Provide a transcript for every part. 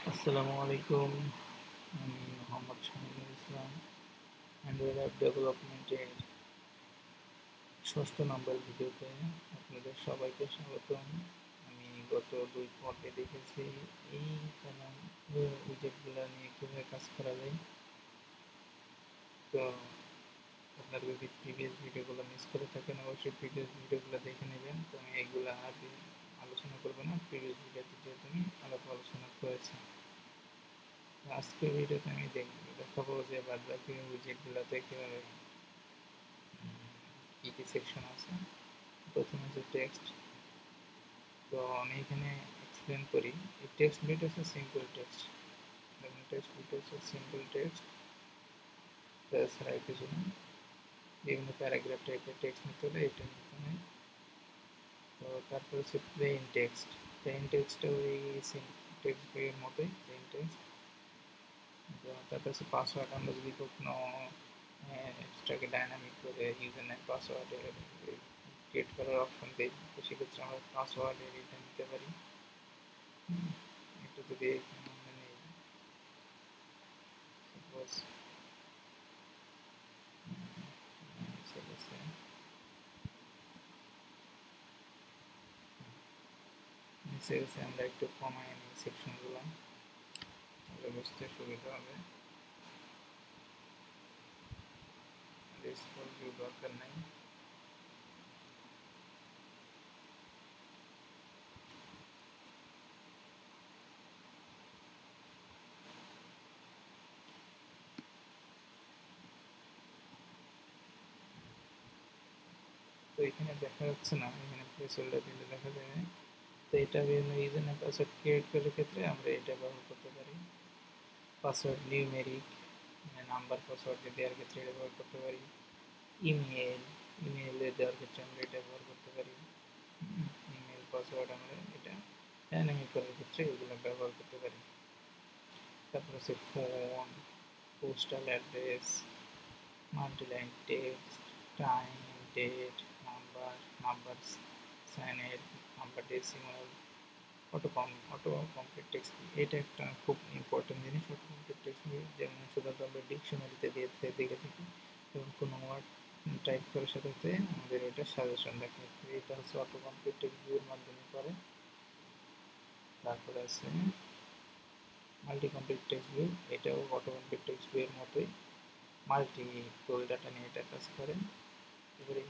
আসসালামু আলাইকুম। আমি মোহাম্মদ শাহিনুর ইসলাম। অ্যান্ড্রয়েড অ্যাপ ডেভেলপমেন্টের ষষ্ঠ নম্বর ভিডিওতে আপনাদের সবাইকে স্বাগতম। আমি গত 2 পর্বে দেখেছি এই কলাম উইজেটগুলো নিয়ে কীভাবে কাজ করা যায়। তো আপনারা যদি প্রিভিয়াস ভিডিওগুলো মিস করে থাকেন অবশ্যই প্রিভিয়াস ভিডিওগুলো দেখে নেবেন। তো আমি এইগুলো আর আলোচনা করবো না, প্রিভিয়াস ভিডিওতে যেহেতু আমি আলোচনা করেছি। আজকের ভিডিওতে আমি দেখাবো যে বাদবাকি উইজেটগুলোতে কীভাবে কী কী সেকশন আছে। প্রথমে হচ্ছে টেক্সট। তো আমি এখানে এক্সপ্লেন করি। এই টেক্সট বিট হচ্ছে সিম্পল টেক্সট, এবং টেক্সট বিট হচ্ছে সিম্পল টেক্সট, তাছাড়া কিছু না। বিভিন্ন প্যারাগ্রাফ টাইপের টেক্সট নিতে হলে এটা নিতে হয়। তো তারপর হচ্ছে প্লেন টেক্সট। প্লেন টেক্সটটা ওই টেক্সট বইয়ের মতোই প্লেন টেক্সট। তারপর হচ্ছে পাসওয়ার্ড। আমরা যদি কখনো এক্সট্রাকে ডাইনামিক করে ইউজার নেম পাসওয়ার্ড ক্রিয়েট করার অপশন দিই, তো সেক্ষেত্রে আমরা পাসওয়ার্ডের এটা নিতে পারি। এটা যদি আমরা নেই, সাপোজ নিচে গেছে, আমরা একটু কমায় নিই সেকশনগুলো, তাহলে বুঝতে সুবিধা হবে। স্ক্রল ভিউ দরকার নাই। তো এখানে দেখা যাচ্ছে না, এখানে প্লেসহোল্ডার দিলে দেখা যাবে। তো এটা বিভিন্ন ইউজার নেম পাসওয়ার্ড ক্রিয়েট করার ক্ষেত্রে আমরা এটা ব্যবহার করতে পারি। পাসওয়ার্ড নিউমেরিক মানে নাম্বার পাসওয়ার্ড দেওয়ার ক্ষেত্রে এটা ব্যবহার করতে পারি। ইমেইলে দেওয়ার ক্ষেত্রে আমরা এটা ব্যবহার করতে পারি। ইমেল পাসওয়ার্ড আমরা এটা ডাইনামিক করার ক্ষেত্রে এগুলো ব্যবহার করতে পারি। তারপর হচ্ছে phone, postal address, multiline text, time, date, number সাইনের, number decimal, auto complete text. এটা একটা খুব ইম্পর্টেন্ট জিনিস। অটো কমপ্লিট টেক্সট যেমন সাধারণত আমরা ডিকশনারিতে দেখে থাকি, এবং কোনো ওয়ার্ড টাইপ করার সাথে সাথে আমাদের এটা সাজেশন দেখে। এটা হচ্ছে অটো কমপ্লিট টেক্সট ভিউর মাধ্যমে করে। তারপরে আছে মাল্টি কমপ্লিট টেক্সট ভিউ। এটাও অটো কমপ্লিট টেক্সট ভিউয়ের মতোই মাল্টিপল ডাটা নিয়ে এটা কাজ করে। এবারে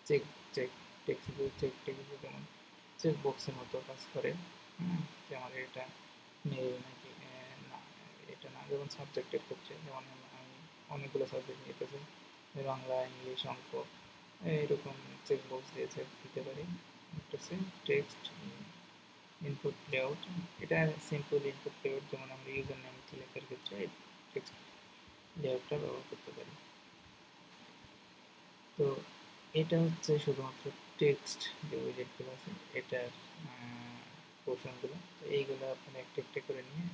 চেক চেক টেক্সট ভিউ যেমন চেক বক্সের মতো কাজ করে। যে আমার এটা নেই নাকি না, এটা না। যেমন সাবজেক্টের ক্ষেত্রে, যেমন আমি অনেকগুলো সাবজেক্ট নিতে চাই, বাংলা, ইংলিশ, অঙ্ক, এইরকম চেক বক্স দিয়ে চেক দিতে পারি। একটা হচ্ছে টেক্সট ইনপুট লেআউট। এটা সিম্পল ইনপুট লেআউট, যেমন আমরা ইউজার নেম লেখার ক্ষেত্রে টেক্সট লেআউটটা ব্যবহার করতে পারি। তো এটা হচ্ছে শুধুমাত্র টেক্সট যে উইজেটগুলো আছে এটার পোর্শনগুলো। তো এইগুলো আপনারা একটা একটা করে নিয়ে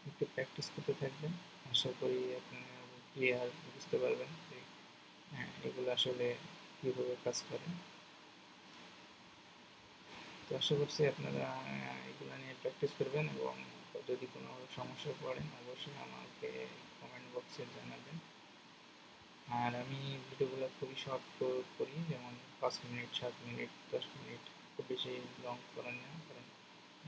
একটু প্র্যাকটিস করতে থাকবেন। আশা করি আপনারা ক্লিয়ার বুঝতে পারবেন যে এগুলো আসলে কীভাবে কাজ করে। তো আশা করছি আপনারা এগুলো নিয়ে প্র্যাকটিস করবেন, এবং যদি কোনো সমস্যায় পড়েন অবশ্যই আমাকে কমেন্ট বক্সে জানাবেন। আর আমি ভিডিওগুলো খুবই শর্ট করি, যেমন 5 মিনিট, 7 মিনিট, 10 মিনিট, খুব বেশি লং করেন না। কারণ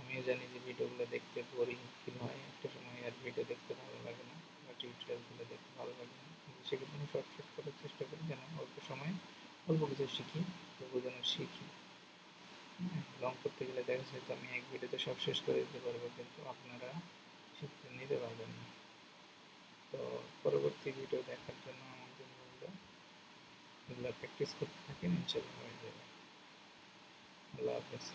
আমিও জানি যে ভিডিওগুলো দেখতে বোরিং ফিল হয়, একটা সময় আর ভিডিও দেখতে ভালো লাগে না, বা টিউটোরিয়ালগুলো দেখতে ভালো লাগে না। কিন্তু সেক্ষেত্রে আমি শর্ট করার চেষ্টা করি, যেন অল্প সময়ে অল্প কিছু শিখি, তবু যেন শিখি। লং করতে গেলে দেখা যায় তো আমি এক ভিডিওতে সব শেষ করে দিতে পারবো, কিন্তু আপনারা শিখতে নিতে পারবেন না। তো পরবর্তী ভিডিও দেখার জন্য আমাদের বলবো এগুলো প্র্যাকটিস করতে থাকেন, ইনশাল্লাহ হয়ে যাবে। আল্লাহ হাফেজ।